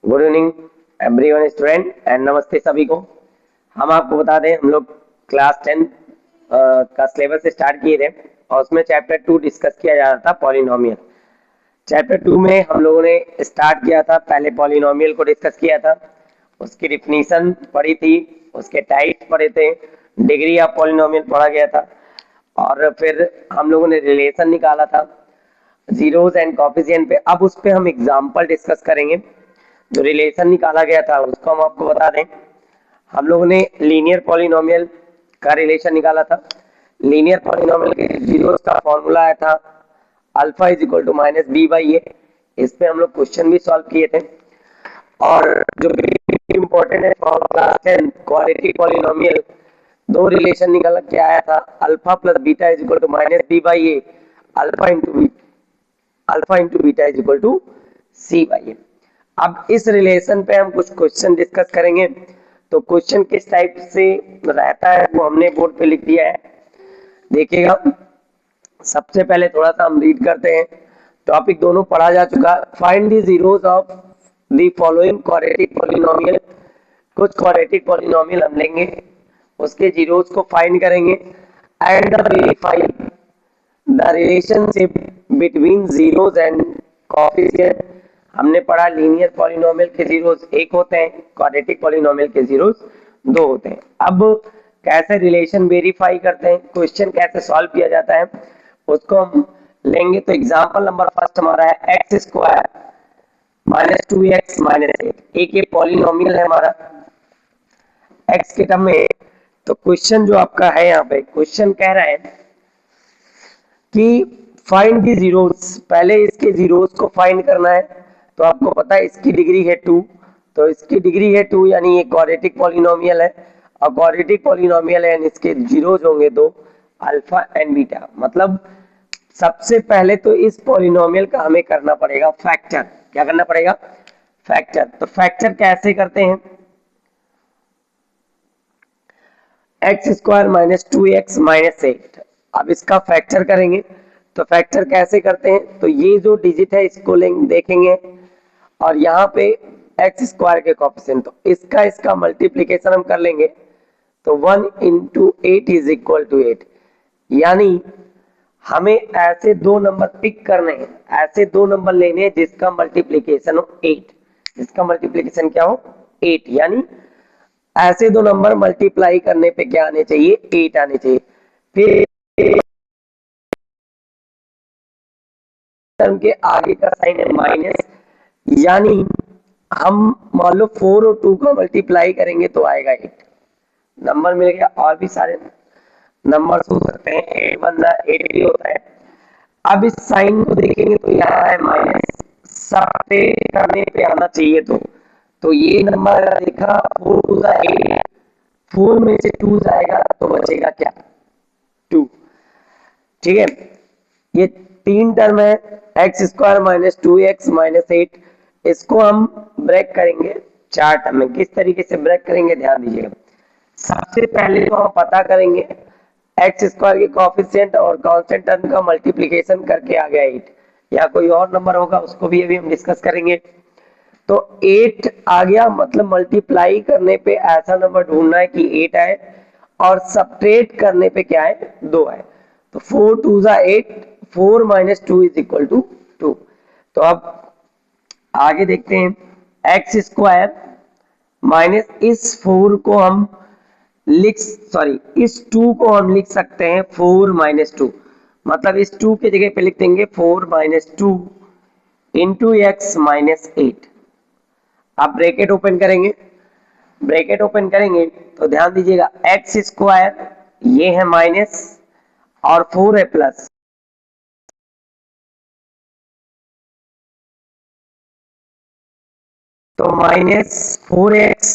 Good evening everyone student and नमस्ते सभी को। हम आपको बता दें, हम लोग क्लास 10 का सिलेबस स्टार्ट किए थे और उसमें चैप्टर 2 डिस्कस किया जा रहा था, पॉलिनोमियल। चैप्टर 2 में हम लोगों ने स्टार्ट किया था, पहले पॉलिनोमियल को डिस्कस किया था, उसकी डिफिनीशन पढ़ी थी, उसके टाइप्स पढ़े थे, डिग्री ऑफ पॉलिनोमियल पढ़ा गया था और फिर हम लोगों ने रिलेशन निकाला था जीरोस एंड कोफिशिएंट पे। अब उस पे हम एग्जांपल डिस्कस करेंगे। जो रिलेशन निकाला गया था उसको हम आपको बता दें। हम लोगों ने लीनियर पॉलिनोमियल का रिलेशन निकाला था। लीनियर पॉलिनोमियल के जीरोस का फॉर्मूला आया था alpha is equal to minus B by A. इस पे हम लोग क्वेश्चन भी सॉल्व किए थे। और जो इम्पोर्टेंट है फॉर क्लास 10 क्वाड्रेटिक पॉलिनोमियल, दो रिलेशन निकल के आया था alpha plus beta is equal to minus B by A, alpha into beta is equal to C by A. अब इस रिलेशन पे हम कुछ क्वेश्चन डिस्कस करेंगे। तो क्वेश्चन किस टाइप से रहता है वो हमने बोर्ड पे लिख दिया है, देखिएगा। सबसे पहले थोड़ा सा हम रीड करते हैं। टॉपिक दोनों पढ़ा जा चुका है। Find the zeros of the following quadratic polynomial. कुछ क्वाड्रेटिक पॉलिनोमियल हम लेंगे, उसके जीरोस को फाइंड करेंगे and verify the relationship between zeros and coefficient. हमने पढ़ा लीनियर पॉलिनोमियल के जीरोस एक होते हैं, क्वाड्रेटिक पॉलिनोमियल के जीरोस दो होते हैं। अब कैसे रिलेशन वेरीफाई करते हैं, क्वेश्चन कैसे सॉल्व किया जाता है, उसको हम लेंगे। तो एग्जांपल नंबर फर्स्ट हमारा है x square minus 2x minus 8। एक ये पॉलिनोमियल है हमारा एक्स के टर्म में। तो क्वेश्चन जो आपका है, यहाँ पे क्वेश्चन कह रहा है कि फाइंड दी जीरोस। पहले इसके जीरोस को फाइंड करना है। तो आपको पता है इसकी डिग्री है 2, तो इसकी डिग्री है 2, यानी ये क्वाड्रेटिक पॉलिनोमियल है। और क्वाड्रेटिक पॉलिनोमियल है, इसके जीरोस होंगे 2, अल्फा एंड बीटा। मतलब सबसे पहले तो इस पॉलिनोमियल का हमें करना पड़ेगा फैक्टर। क्या करना पड़ेगा? फैक्टर। तो फैक्टर कैसे करते हैं? X square minus 2x minus 8। अब इसका फैक्टर करेंगे। तो फैक्टर कैसे करते हैं? तो ये जो डिजिट है इसको लेंगे, देखेंगे, और यहाँ पे एक्स स्क्वायर के कोएफिशिएंट, तो इसका मल्टीप्लीकेशन हम कर लेंगे। तो 1 इंटू 8 इज इक्वल टू 8। यानी हमें ऐसे दो नंबर पिक करने हैं, ऐसे दो नंबर लेने हैं जिसका मल्टीप्लीकेशन हो 8। जिसका मल्टीप्लीकेशन क्या हो? 8। यानी ऐसे दो नंबर मल्टीप्लाई करने पे क्या आने चाहिए? 8 आने चाहिए। फिर टर्म के आगे का साइन है माइनस, यानी हम मान लो 4 और 2 का मल्टीप्लाई करेंगे तो आएगा 8। नंबर मिल गया। और भी सारे नंबर हो सकते हैं, 8 बनना 8 भी होता है। अब इस साइन को देखेंगे तो यहाँ है माइनस, सब्ट्रैक्ट करने पे आना चाहिए। तो ये नंबर अगर देखा 4 टू 8, 4 में से 2 जाएगा तो बचेगा क्या? 2। ठीक है, ये तीन टर्म है x square minus 2x minus 8। इसको हम ब्रेक करेंगे चार टर्म में। किस तरीके से ब्रेक करेंगे ध्यान दीजिएगा। सबसे पहले तो हम पता करेंगे एक्स स्क्वायर के कोएफिशिएंट और कांस्टेंट टर्म का मल्टीप्लिकेशन करके आ गया 8, या कोई और नंबर होगा उसको भी अभी हम डिस्कस करेंगे। तो 8 आ गया, मतलब मल्टीप्लाई करने पे ऐसा नंबर ढूंढना है कि 8 आए, और सब्ट्रैक्ट करने पे क्या है? 2 आए। तो 4 to 8, 4 minus 2 is equal to 2। तो अब आगे देखते हैं, एक्स स्क्वायर माइनस इस 4 को हम इस 2 को हम लिख सकते हैं 4 माइनस 2। मतलब इस 2 की जगह पे लिख देंगे 4 माइनस 2 इंटू एक्स माइनस 8। आप ब्रैकेट ओपन करेंगे, ब्रैकेट ओपन करेंगे तो ध्यान दीजिएगा एक्स स्क्वायर ये है माइनस और 4 है प्लस। तो minus 4x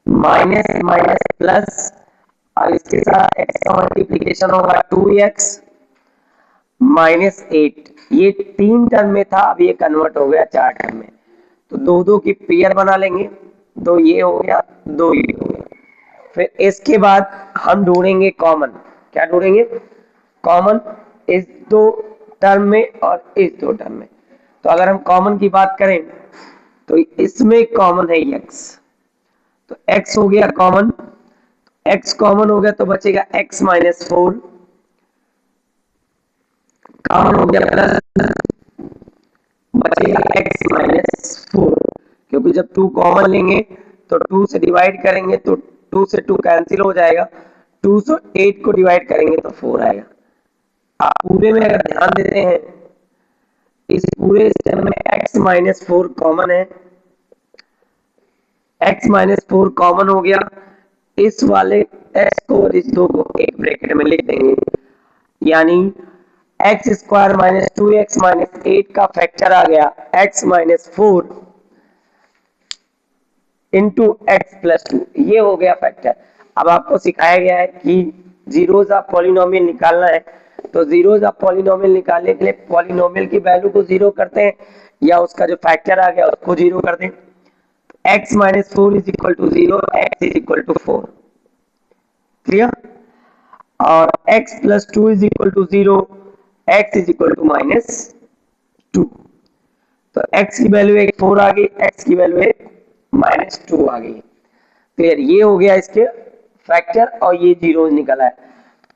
minus minus plus, और इसके साथ x का मल्टीप्लीकेशन होगा 2x माइनस 8। ये तीन टर्म में था, अब ये कन्वर्ट हो गया चार टर्म में। तो दो दो की पेयर बना लेंगे, दो ये हो गया, दो ये हो गया। फिर इसके बाद हम ढूंढेंगे कॉमन। क्या ढूंढेंगे? कॉमन इस दो टर्म में और इस दो टर्म में। तो अगर हम कॉमन की बात करें तो इसमें कॉमन है x, तो x हो गया कॉमन, x कॉमन हो गया तो बचेगा x माइनस 4, कॉमन हो गया प्लस बचेगा x माइनस 4, क्योंकि जब 2 कॉमन लेंगे तो 2 से डिवाइड करेंगे तो 2 से 2 कैंसिल हो जाएगा, 2 से 8 को डिवाइड करेंगे तो 4 आएगा। आप पूरे में अगर ध्यान देते हैं इस पूरे स्टेप में x माइनस 4 कॉमन है, x माइनस 4 कॉमन हो गया, इस वाले x को और इस दो को एक ब्रैकेट में लिख देंगे, यानी x square minus 2x minus 8 का फैक्टर आ गया x minus 4 into x plus 2, ये हो गया फैक्टर। अब आपको सिखाया गया है कि जीरोज ऑफ पॉलिनोमियल निकालना है, तो जीरोज ऑफ पॉलिनोमियल निकालने के लिए पॉलिनोमियल की वैल्यू को जीरो करते हैं या उसका जो फैक्टर आ गया उसको जीरो कर दें। x minus 4 is equal to 0, x is equal to 4, clear. और x plus 2 is equal to 0, x is equal to minus 2, तो x की वैल्यू एक 4 आ गई, x की वैल्यू एक माइनस 2 आ गई। क्लियर, ये हो गया इसके फैक्टर और ये जीरो निकला है।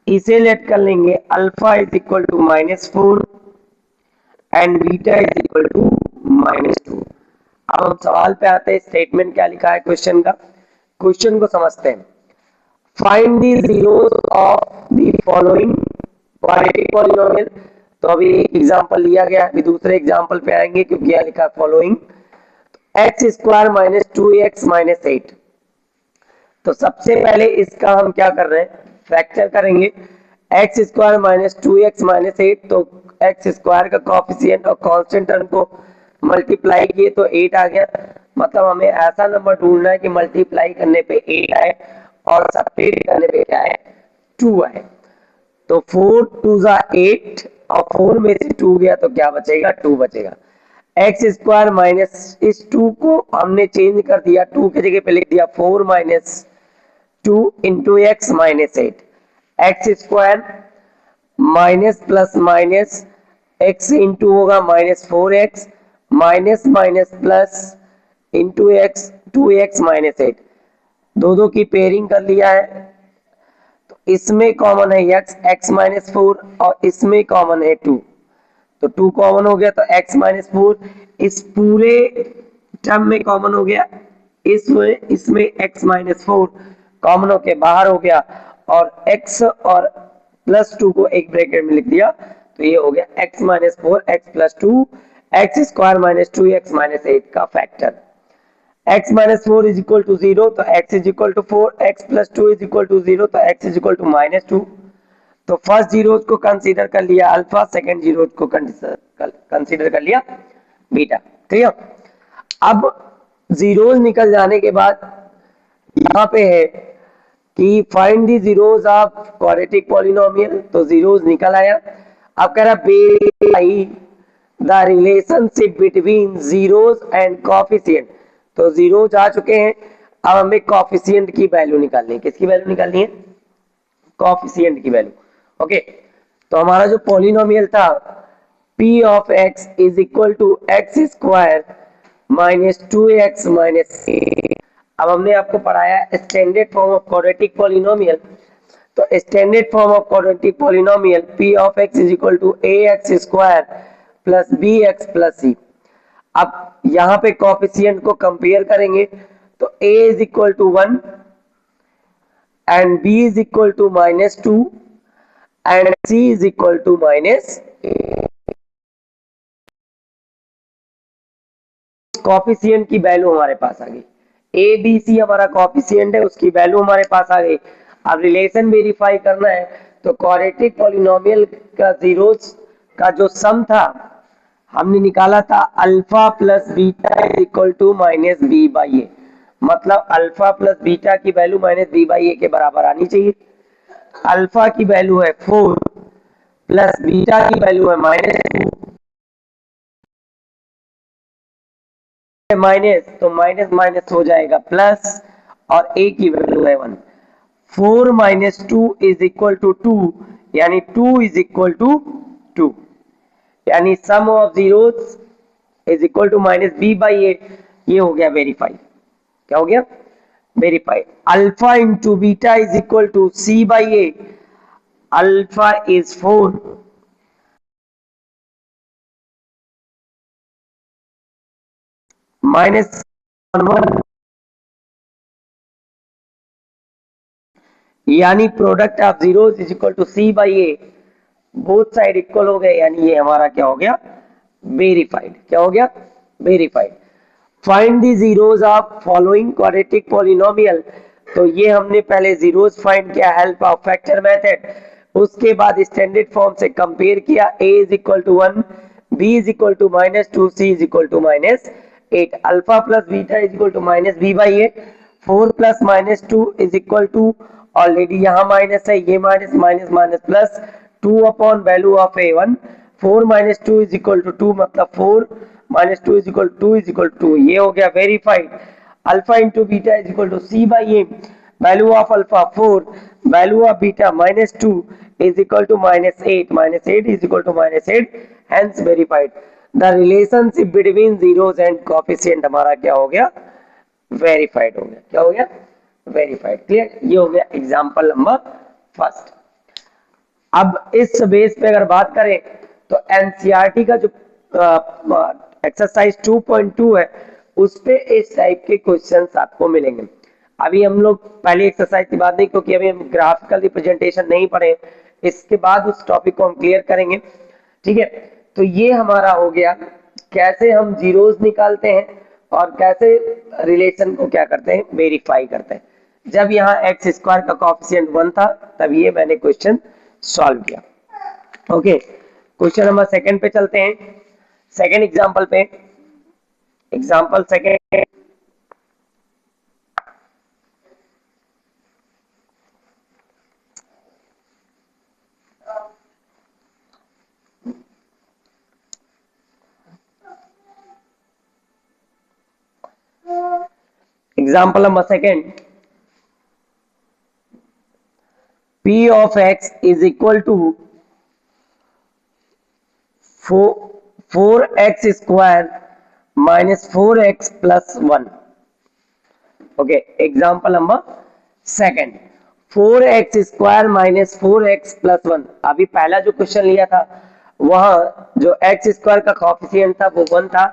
इसे लेट कर लेंगे alpha is equal to minus 4 and beta is equal to minus 2। अब हम सवाल पे आते हैं, स्टेटमेंट क्या लिखा है क्वेश्चन का, क्वेश्चन को समझते हैं। Find the zeros of the following quadratic polynomial, तो अभी एक एग्जांपल लिया गया है, अभी दूसरे एग्जांपल पे आएंगे क्योंकि क्या लिखा है following x square minus 2x minus 8। तो सबसे पहले इसका हम क्या कर रहे हैं, फैक्टर करेंगे x square minus 2x minus 8, तो एक्स स्क्वायर का कोएफिशिएंट और कांस्टेंट टर्म को मल्टीप्लाई किए तो 8 आ गया। मतलब हमें ऐसा नंबर ढूंढना है कि मल्टीप्लाई करने पे 8 आए और सब्ट्रैक्ट करने पे क्या आए, 2 आए। तो 4 2 जा 8 और 4 में से 2 गया तो क्या बचेगा, 2 बचेगा। एक्स स्क्वायर माइनस इस 2 को हमने चेंज कर दिया, 2 की जगह पे लिख दिया 4 minus 2 into X minus 8, X square minus plus minus X into होगा minus 4x minus minus plus into X 2x minus 8, दो की पेयरिंग कर लिया है, तो इसमें कॉमन है x माइनस 4 और इसमें कॉमन है 2, तो 2 कॉमन हो गया तो x माइनस 4 इस पूरे टर्म में कॉमन हो गया, इसमें x माइनस 4 कॉमन होके बाहर हो गया और x और प्लस 2 को एक ब्रैकेट में लिख दिया, तो ये हो गया x minus 4 x plus 2 x square minus 2x minus 8 का factor. x minus 4 is equal to 0, तो x is equal to 4, x plus 2 is equal to 0, तो x is equal to minus 2। तो फर्स्ट जीरोस को consider कर लिया alpha, second zeros को consider कर लिया बीटा, क्लियर। अब जीरोस निकल जाने के बाद यहाँ पे है कि find the zeros of quadratic polynomial, तो जीरोस निकल आया। अब कह रहा verify the relationship between zeros and coefficient, तो जीरोस आ चुके हैं, अब हमें कोएफिशिएंट की वैल्यू निकालनी है। किसकी वैल्यू निकालनी है, कोएफिशिएंट की वैल्यू। ओके, तो हमारा जो पॉलिनोमियल था p of x is equal to X square minus 2x minus 8। अब हमने आपको पढ़ाया standard form of quadratic polynomial, तो standard form of quadratic polynomial p of x is equal to ax square plus bx plus c। अब यहाँ पे coefficient को compare करेंगे तो a is equal to 1 and b is equal to minus 2 and c is equal to minus 8। Coefficient की value हमारे पास आ गई, a b c हमारा कोएफिशिएंट है, उसकी वैल्यू हमारे पास आ गई। अब रिलेशन वेरीफाई करना है, तो क्वाड्रेटिक पॉलिनोमियल का जीरोस का जो सम था हमने निकाला था alpha plus beta is equal to minus B by A, मतलब अल्फा प्लस बीटा की value minus B by A के बराबर आनी चाहिए। अल्फा की वैल्यू है 4 प्लस बीटा की वैल्यू है माइनस 2 माइनस, तो माइनस माइनस हो जाएगा प्लस और ए की वैल्यू है 1। 4 माइनस 2 इज इक्वल टू 2, यानी 2 इज इक्वल टू 2, यानी sum of zeros is equal to minus B by A. ये हो गया वेरीफाई। क्या हो गया? Verify. Alpha into beta is equal to C by A. Alpha is 4 minus 1, यानी product of zeros is equal to C by A. Both side equal हो गए, यानी ये हमारा क्या हो गया? वेरीफाइड। क्या हो गया? Verified. Find the zeros of following quadratic polynomial. तो ये हमने पहले जीरोस फाइंड किया हेल्प ऑफ फैक्टर मेथड, उसके बाद स्टैंडर्ड फॉर्म से कंपेयर किया। a is equal to 1, b is equal to -2, c is equal to -8। Alpha plus beta is equal to -b by a. 4 plus -2 is equal to, already यहाँ minus है, ये minus minus minus plus 2 upon value of a1। 4 - 2 is equal to 2, मतलब 4 - 2 is equal to 2 is equal to 2। ये हो गया verified. Alpha into beta is equal to C by A. Value of alpha 4, value of beta -2 is equal to -8, -8 is equal to -8, hence verified. The relationship between zeros and coefficient हमारा क्या हो गया? Verified हो गया। क्या हो गया? Verified. Clear? ये हो गया एग्जांपल नंबर फर्स्ट। अब इस बेस पे अगर बात करें तो एनसीईआरटी का जो एक्सरसाइज 2.2 है, उस पे इस टाइप के क्वेश्चंस आपको मिलेंगे। अभी हम लोग पहली एक्सरसाइज की बात नहीं, क्योंकि अभी हम ग्राफिकल रिप्रेजेंटेशन नहीं पढ़े, इसके बाद उस टॉपिक को हम क्लियर करेंगे। ठीक है, तो ये हमारा हो गया कैसे हम जीरोस निकालते हैं और कैसे रिलेशन को क्या करते हैं? वेरीफाई करते हैं। जब यहाँ एक्स स्क्वायर का कोएफिशिएंट 1 था, तब ये मैंने क्वेश्चन सॉल्व किया। ओके, क्वेश्चन नंबर सेकंड पे चलते हैं। सेकंड एग्जांपल पे, example second. Example number second, p of x is equal to 4x square minus 4x plus 1। Okay, example number second, 4x square minus 4x plus 1। अभी पहला जो question लिया था वहां जो x स्क्वायर का कोएफिशिएंट था वो 1 था,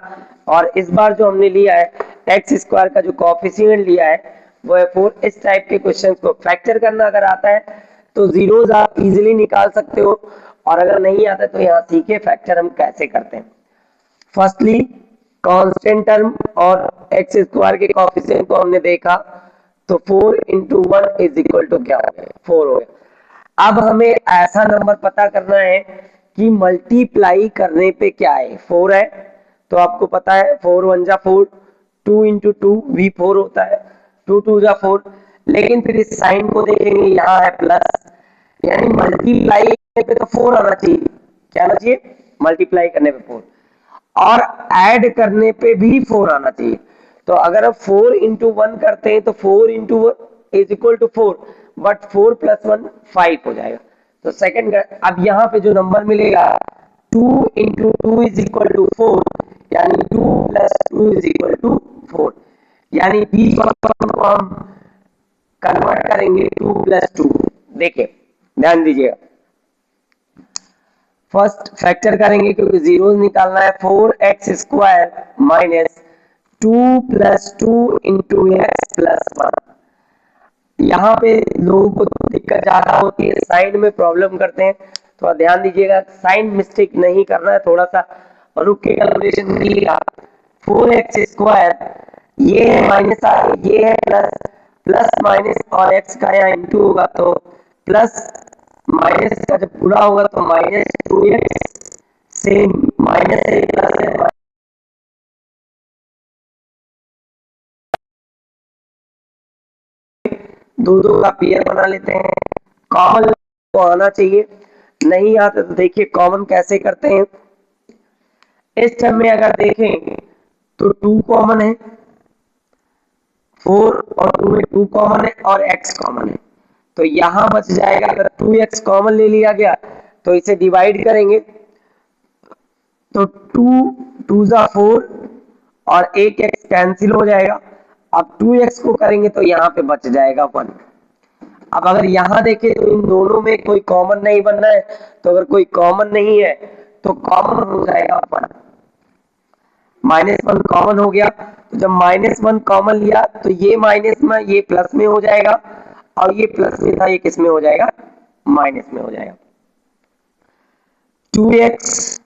और इस बार जो हमने लिया है x स्क्वायर का जो कोएफिशिएंट लिया है वो है 4। इस टाइप के क्वेश्चंस को फैक्टर करना अगर आता है तो जीरोस आप इजीली निकाल सकते हो, और अगर नहीं आता तो यहाँ सीखे फैक्टर हम कैसे करते हैं। फर्स्टली कांस्टेंट टर्म और एक्स स्क्वायर के कोएफिशिएंट को हमने देखा, तो 4 × 1 इज इक्वल टू क्या हो गया? 4 हो गया। अब हमें ऐसा नंबर पता करना है कि मल्टीप्लाई करने पे क्या है? 4 है, तो आपको पता है 4 × 1 = 4, 2 × 2 भी 4 होता है, 2 × 2 = 4। लेकिन फिर इस साइन को देखेंगे, यहाँ है प्लस, यानी मल्टीप्लाई करने पे तो 4 आना चाहिए। क्या आना चाहिए? मल्टीप्लाई करने पे 4, और ऐड करने पे भी 4 आना चाहिए। तो अगर आप 4 × 1 करते हैं तो 4 × 1 इज इक्वल टू 4, बट 4 + 1 5 हो जाएगा। तो सेकंड, अब यहाँ पे जो नंबर मिलेगा 2 × 2 इज इक्वल टू 4, यानी 2 + 2 इज इक्वल टू 4, यानी बीच वाला को हम कन्वर्ट करेंगे 2 + 2। देखिए, ध्यान दीजिएगा, फर्स्ट फैक्टर करेंगे क्योंकि जीरो निकालना है। 4x square minus 2 + 2 × x + 1। यहाँ पे लोगों को दिक्कत ज्यादा होती है, साइन में प्रॉब्लम करते हैं, थोड़ा ध्यान दीजिएगा, साइन मिस्टेक नहीं करना है, थोड़ा सा रुक के कैलकुलेशन कीजिएगा। 4x स्क्वायर ये है माइनस, ये है प्लस, प्लस माइनस और x का यहाँ इंटू होगा, तो प्लस माइनस का जब पूरा होगा तो -2x से माइनस से प्लस है, दो का पेयर बना लेते हैं। कॉमन को आना चाहिए, नहीं आता तो देखिए कॉमन कैसे करते हैं। इस टर्म में अगर देखें तो 2 कॉमन है, 4 और 2 में 2 कॉमन है और x कॉमन है, तो यहां बच जाएगा। अगर 2x कॉमन ले लिया गया तो इसे डिवाइड करेंगे, तो 2 × 2 = 4 और एक x कैंसिल हो जाएगा। अब 2x को करेंगे तो यहाँ पे बच जाएगा 1। अब अगर यहाँ देखें तो इन दोनों में कोई कॉमन नहीं बनना है, तो अगर कोई कॉमन नहीं है तो कॉमन हो जाएगा 1। -1 कॉमन हो गया, तो जब -1 कॉमन लिया तो ये माइनस में ये प्लस में हो जाएगा, और ये प्लस में था ये किस में हो जाएगा, माइनस में हो जाएगा। 2x,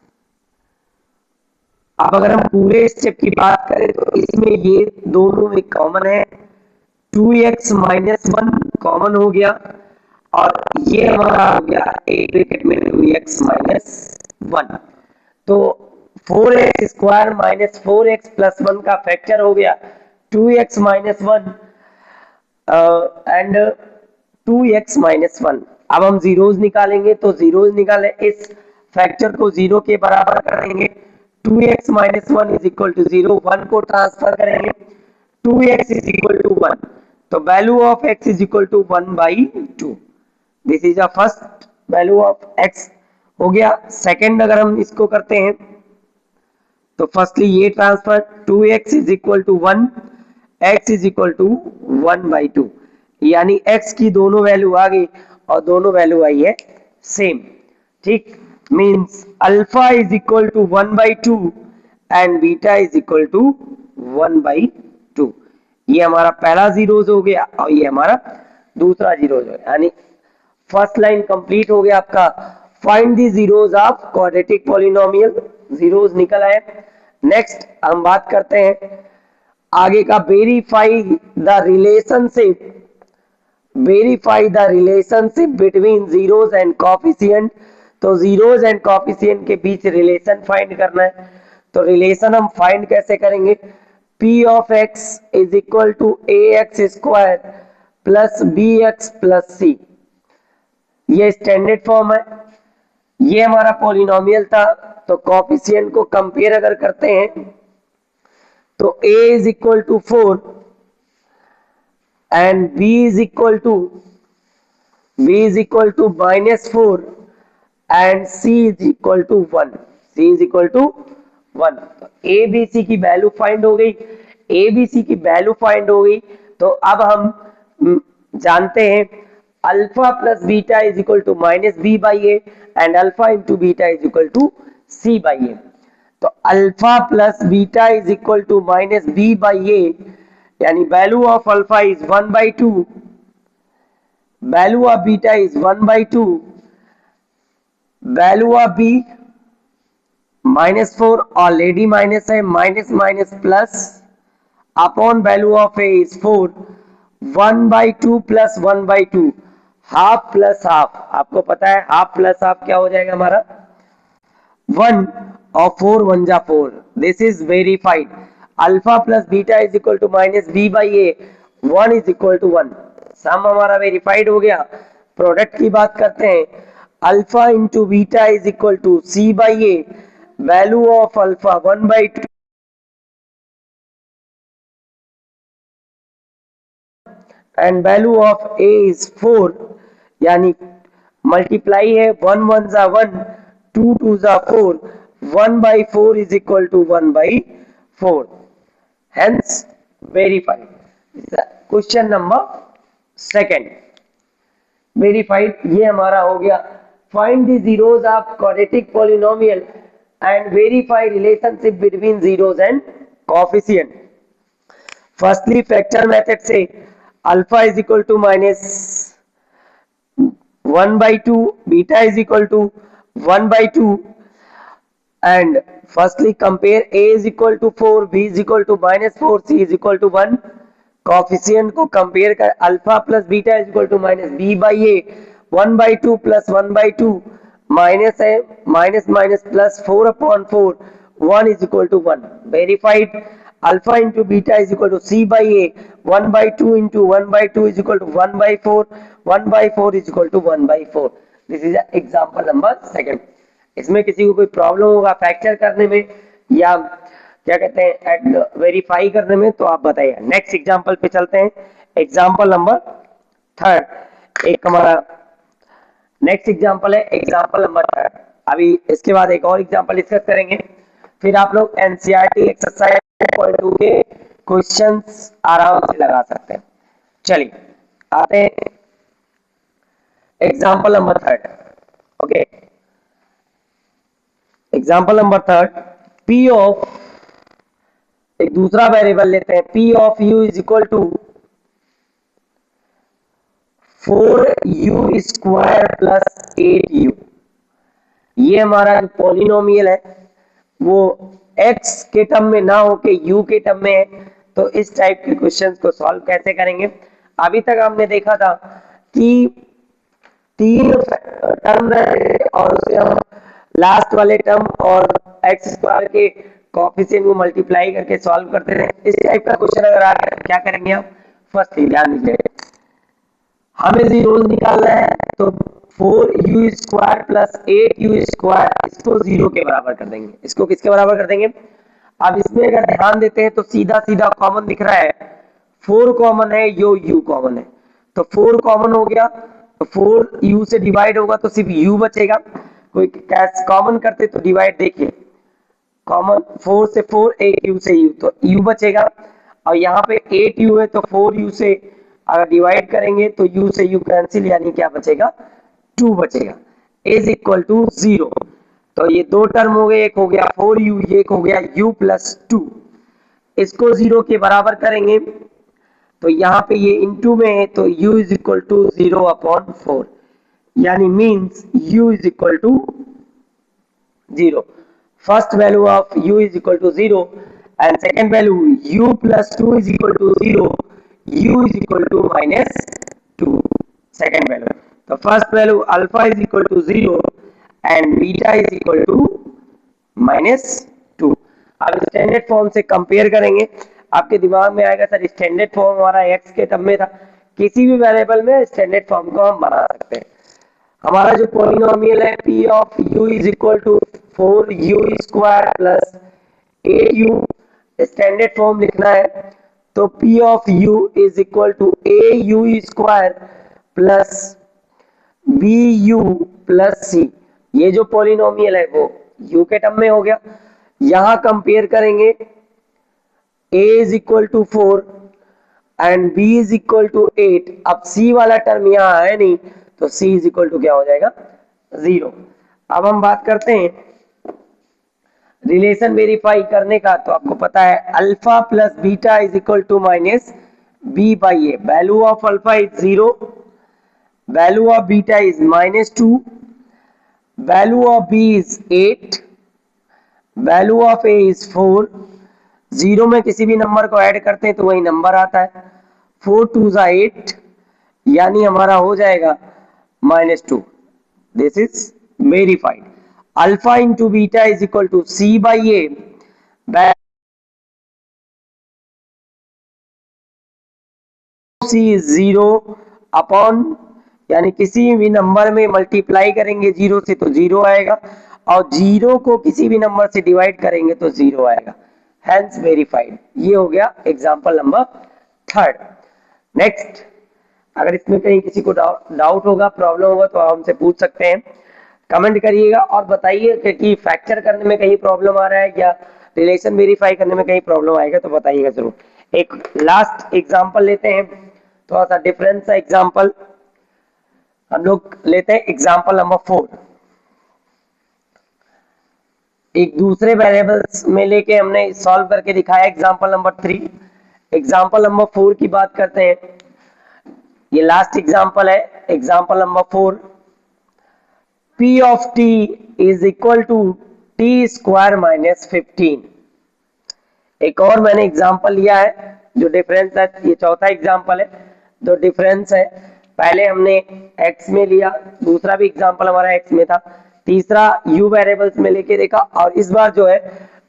अब अगर हम पूरे स्टेप की बात करें तो इसमें ये दोनों में कॉमन है, 2x -1 कॉमन हो गया, और ये हमारा हो गया एक ब्रैकेट में 2x -1। तो 4x स्क्वायर -4x + 1 का फैक्टर हो गया 2x -1 एंड 2x -1। अब हम जीरोस निकालेंगे, तो जीरोस निकाले इस फैक्टर को 0 के बराबर करेंगे। 2x -1 = 0, 1 को ट्रांसफर करेंगे, 2x = 1, तो value of x = 1/2। This is a first value of x हो गया। सेकंड अगर हम इसको करते हैं तो फर्स्टली ये ट्रांसफर 2x = 1, x = 1/2, यानी x की दोनों वैल्यू आ गई और दोनों वैल्यू आई है सेम। ठीक, मींस अल्फा = 1/2 एंड बीटा = 1/2। ये हमारा पहला जीरोस हो गया और ये हमारा दूसरा जीरोस हो गया, यानी फर्स्ट लाइन कंप्लीट हो गया आपका। Find the zeros of quadratic polynomial, zeros निकल आए। नेक्स्ट हम बात करते हैं आगे का, verify the relationship, verify the relationship between zeros and coefficient. तो जीरोस एंड कोएफिशिएंट के बीच रिलेशन फाइंड करना है। तो रिलेशन हम फाइंड कैसे करेंगे, p of x = ax² + bx + c, ये स्टैंडर्ड फॉर्म है। ये हमारा पॉलिनोमियल था, तो कोएफिशिएंट को कंपेयर अगर करते हैं तो a = 4 and b = -4 and c = 1, c = 1। तो a b c की वैल्यू फाइंड हो गई, a b c की वैल्यू फाइंड हो गई। तो अब हम जानते हैं alpha + beta = -b/a and alpha * beta = c/a। तो अल्फा + बीटा = -b/a, यानी value of alpha is 1/2, value of beta is 1/2, value of b -4 already minus है, minus plus upon value of a is 4, 1/2 + 1/2, half plus half. आपको पता है half plus half क्या हो जाएगा हमारा 1, और 4 1 जा 4। This is verified. Alpha + beta = -b/a, 1 = 1। सम हमारा वेरीफाइड हो गया। प्रोडक्ट की बात करते हैं, alpha * beta = c/a, value of alpha 1/2 and value of a is 4, यानी मल्टीप्लाई है 1 1 जा 1, 2 2 जा 4, 1/4 = 1/4, hence verified। Question number second, verified, ये हमारा हो गया। Find the zeros of quadratic polynomial and verify relationship between zeros and coefficient. Firstly factor method से alpha = -1/2, beta = 1/2, and firstly compare a = 4, b = -4, c = 1। Coefficient को compare कर, alpha + beta = -b/a, 1/2 + 1/2, minus है minus plus 4/4, 1 = 1। Verified, alpha * beta = c/a, 1/2 * 1/2 = 1/4, 1/4 = 1/4। This is example number second. इसमें किसी को कोई problem होगा factor करने में या क्या कहते हैं वेरीफाई करने में, तो आप बताइए। नेक्स्ट एग्जांपल पे चलते हैं, एग्जांपल नंबर थर्ड। एक हमारा नेक्स्ट एग्जांपल है एग्जांपल नंबर थर्ड। अभी इसके बाद एक और एग्जांपल डिस्कस करेंगे। फिर आप लोग एनसीईआरटी एक्सरसाइज 2.2 के क्वेश्चंस आराम से लगा सकते हैं। चलिए आते हैं example number 3। Okay, example number 3, P of, एक दूसरा वेरिएबल लेते हैं, P of u is equal to 4u square plus 8u। ये हमारा जो पॉलिनोमियल है वो x के टर्म में ना होके u के टर्म में है, तो इस टाइप के क्वेश्चंस को सॉल्व कैसे करेंगे। अभी तक हमने देखा था कि 3 टर्म रहे और उसे हम लास्ट वाले टर्म और एक्स स्क्वायर के कोएफिशिएंट को मल्टीप्लाई करके सॉल्व करते थे। इस टाइप का क्वेश्चन अगर आ गया तो क्या करेंगे आप, फर्स्ट ध्यान दीजिए, हमें जीरोस निकालना है, तो 4u square plus 8u square इसको 0 के बराबर कर देंगे। इसको किसके बराबर कर देंगे, अब इसमें अगर ध्यान देते हैं तो सीधा सीधा कॉमन दिख रहा है, 4 कॉमन है, यो u कॉमन है, तो 4 कॉमन हो गया, तो 4 u से डिवाइड होगा तो सिर्फ u बचेगा। कोई कैश कॉमन करते तो डिवाइड, देखिए कॉमन 4 से 4, 8u से u, तो u बचेगा। और यहाँ पे 8u है तो 4u से अगर डिवाइड करेंगे तो u से u कैंसिल, यानी क्या बचेगा, 2 बचेगा, इज इक्वल टू 0। तो ये दो टर्म हो गए, एक हो गया 4u, एक हो गया u प्लस 2। इसको 0 के बराबर करेंगे तो यहाँ पे ये इनटू में है, तो u is equal to 0 upon 4, यानी means u is equal to 0। First value of u is equal to 0 and second value u plus 2 is equal to 0, u is equal to minus 2, second value। तो first value alpha is equal to 0 and beta is equal to minus 2। अब standard form से compare करेंगे, आपके दिमाग में आएगा sir standard form हमारा x के टर्म में था, किसी भी वेरिएबल में स्टैंडर्ड फॉर्म को हम बना सकते हैं। हमारा जो पॉलिनोमियल है p of u is equal to 4u square plus 8u, standard form लिखना है तो p of u is equal to au square plus bu plus c। ये जो पॉलिनोमियल है वो u के टर्म में हो गया। यहां कंपेयर करेंगे a is equal to 4 and b is equal to 8। अब c वाला टर्म यहाँ है नहीं, तो c इज इक्वल टू क्या हो जाएगा, 0। अब हम बात करते हैं रिलेशन वेरीफाई करने का, तो आपको पता है alpha plus beta is equal to minus B by A. Value of alpha is 0, value of beta is -2, value of b is 8, value of a is 4। 0 में किसी भी नंबर को ऐड करते हैं तो वही नंबर आता है, 4 2 8, यानी हमारा हो जाएगा -2। This is verified. Alpha into beta is equal to C by a, c is 0 upon, यानी किसी भी नंबर में मल्टीप्लाई करेंगे 0 से तो 0 आएगा, और 0 को किसी भी नंबर से डिवाइड करेंगे तो 0 आएगा, हैंस वेरीफाइड। ये हो गया एग्जांपल नंबर 3। नेक्स्ट, अगर इसमें कहीं किसी को डाउट होगा, प्रॉब्लम होगा तो आप हमसे पूछ सकते हैं, कमेंट करिएगा और बताइए कि फैक्टर करने में कहीं प्रॉब्लम आ रहा है या रिलेशन वेरीफाई करने में कहीं प्रॉब्लम आएगा तो बताइएगा जरूर। एक लास्ट एग्जांपल लेते हैं, थोड़ा सा डिफरेंस सा एग्जांपल हम लोग लेते हैं, एग्जांपल नंबर 4। एक दूसरे वेरिएबल्स में लेके हमने सॉल्व करके दिखाया एग्जांपल नंबर 3। एग्जांपल नंबर 4 की बात करते हैं, ये लास्ट एग्जांपल है, example number 4। p of t is equal to t square minus 15। एक और मैंने एग्जांपल लिया है जो डिफरेंस है, ये चौथा एग्जांपल है, जो डिफरेंस है, पहले हमने x में लिया, दूसरा भी एग्जांपल हमारा x में था, तीसरा u वेरिएबल्स में लेके देखा, और इस बार जो है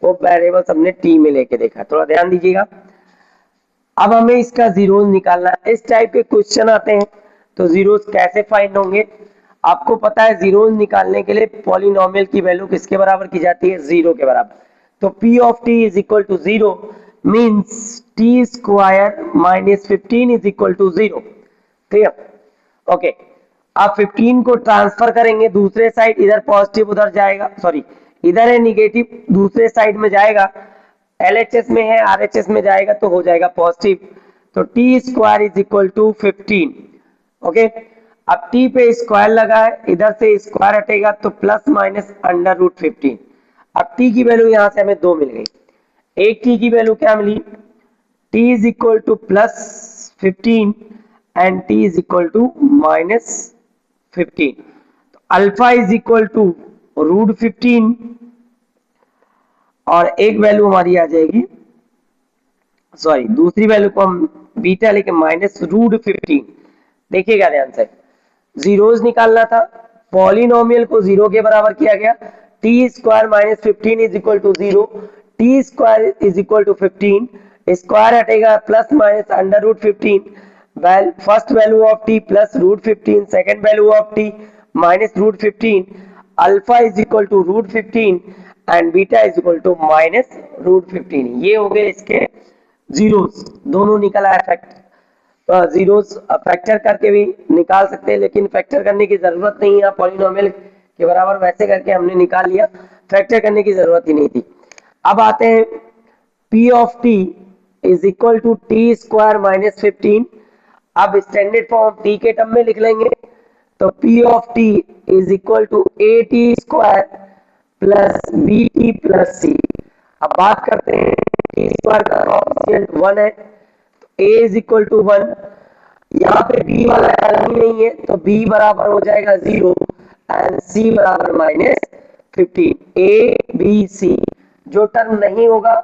वो वेरिएबल्स हमने t में लेके देखा। थोड़ा ध्यान दीजिएगा। अब हमें इसका जीरोस निकालना है। इस टाइप के क्वेश्चन आते हैं तो जीरोस कैसे फाइंड होंगे, आपको पता है जीरोस निकालने के लिए पॉलिनोमियल की वैल्यू किसके बराबर की जाती है, 0 के बराबर। तो p of t is equal to 0 means t square minus 15 is equal to 0। Clear, okay. अब 15 को ट्रांसफर करेंगे दूसरे साइड, इधर पॉजिटिव उधर जाएगा, सॉरी इधर है निगेटिव, दूसरे साइड में जाएगा, LHS में है RHS में जाएगा तो हो जाएगा पॉजिटिव। तो t square is equal to 15। Okay, अब टी पे स्क्वायर लगा है, इधर से स्क्वायर हटेगा तो प्लस माइनस अंडर रूट 15। अब टी की वैल्यू यहां से हमें 2 मिल गई। एक टी की वैल्यू क्या मिली, T is equal to plus 15 and T is equal to minus 15। तो alpha is equal to root 15 और एक वैल्यू हमारी आ जाएगी, सॉरी दूसरी वैल्यू को हम बीटा लेके माइनस रूट 15। देखिएगा ध्यान से, जीरोस निकालना था, पॉलिनोमियल को जीरो के बराबर किया गया, T square minus 15 is equal to 0, T square is equal to 15, square हटेगा plus minus under root 15, first value of T plus root 15, second value of T minus root 15, alpha is equal to root 15 and beta is equal to minus root 15। ये हो गए इसके zeros, दोनों निकल आया factor. Zeros factor करके भी निकाल सकते हैं, लेकिन फैक्टर करने की जरूरत नहीं है, पॉलिनोमियल के बराबर वैसे करके हमने निकाल लिया, फैक्टर करने की जरूरत ही नहीं थी। अब आते हैं P of T is equal to T square minus 15। अब स्टैंडर्ड फॉर्म टी के टर्म में लिख लेंगे, तो P of T is equal to A T square plus B T plus C. अब बात करते हैं टी स्क्वायर का कोएफिशिएंट 1 है, a इज इक्वल टू 1, यहाँ पे b वाला टर्म ही नहीं है तो b बराबर हो जाएगा 0 एंड c बराबर माइनस 15। a b c जो टर्म नहीं होगा,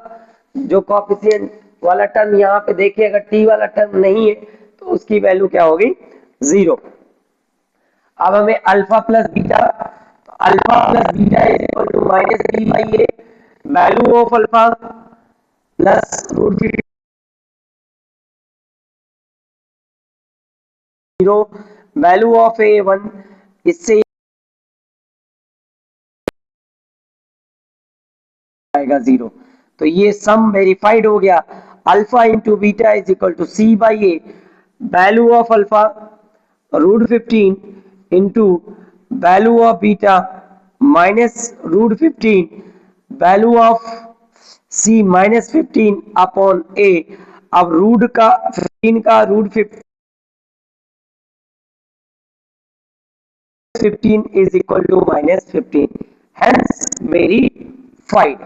जो कोएफिशिएंट वाला टर्म यहाँ पे देखिए, अगर t वाला टर्म नहीं है तो उसकी वैल्यू क्या होगी, 0। अब हमें alpha plus beta, alpha plus beta is equal to minus B by A, value of alpha plus root 0, value of A 1, इससे आएगा 0। तो ये सम वेरीफाइड हो गया, alpha into beta is equal to C by A, value of alpha root 15 into value of beta minus root 15, value of C minus 15 upon A. अब root का 15 का root 15 is equal to minus 15, hence verified।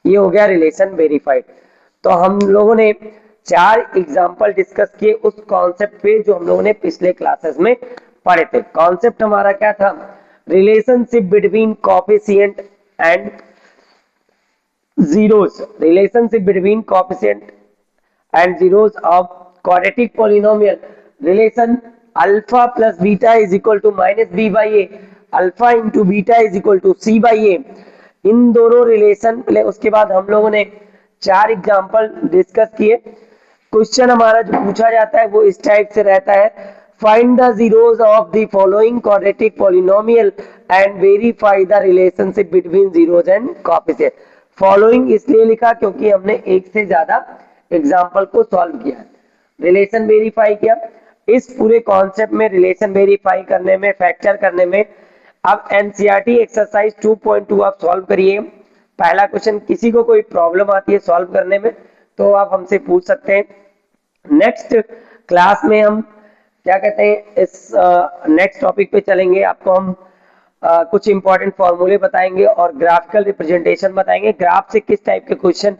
ये हो गया relation verified. तो हम लोगों ने 4 एग्जांपल डिस्कस किए उस कॉन्सेप्ट पे जो हम लोगों ने पिछले क्लासेस में पढ़े थे। कॉन्सेप्ट हमारा क्या था, relationship between coefficient and zeros, relationship between coefficient and zeros of quadratic polynomial, relation alpha plus beta is equal to minus B by A, alpha into beta is equal to C by A, इन दोनों relation. उसके बाद हम लोगों ने 4 example discuss किए। Question हमारा जो पूछा जाता है वो इस टाइप से रहता है, find the zeros of the following quadratic polynomial and verify the relationship between zeros and coefficient. Following इसलिए लिखा क्योंकि हमने एक से ज्यादा एग्जांपल को सॉल्व किया, रिलेशन वेरीफाई किया। इस पूरे कॉन्सेप्ट में रिलेशन वेरीफाई करने में, फैक्टर करने में, अब एनसीईआरटी एक्सरसाइज 2.2 आप सॉल्व करिए। पहला क्वेश्चन, किसी को कोई प्रॉब्लम आती है सॉल्व करने में तो आप हमसे पूछ सकते हैं। नेक्स्ट क्लास में हम क्या कहते हैं, इस नेक्स्ट टॉपिक पे चलेंगे। आपको हम कुछ इंपॉर्टेंट फॉर्मूले बताएंगे और ग्राफिकल रिप्रेजेंटेशन बताएंगे, ग्राफ से किस टाइप के क्वेश्चन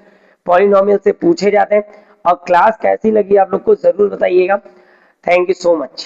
पॉलिनोमियल से पूछे जाते हैं। और क्लास कैसी लगी आप लोग को जरूर बताइएगा। Thank you so much.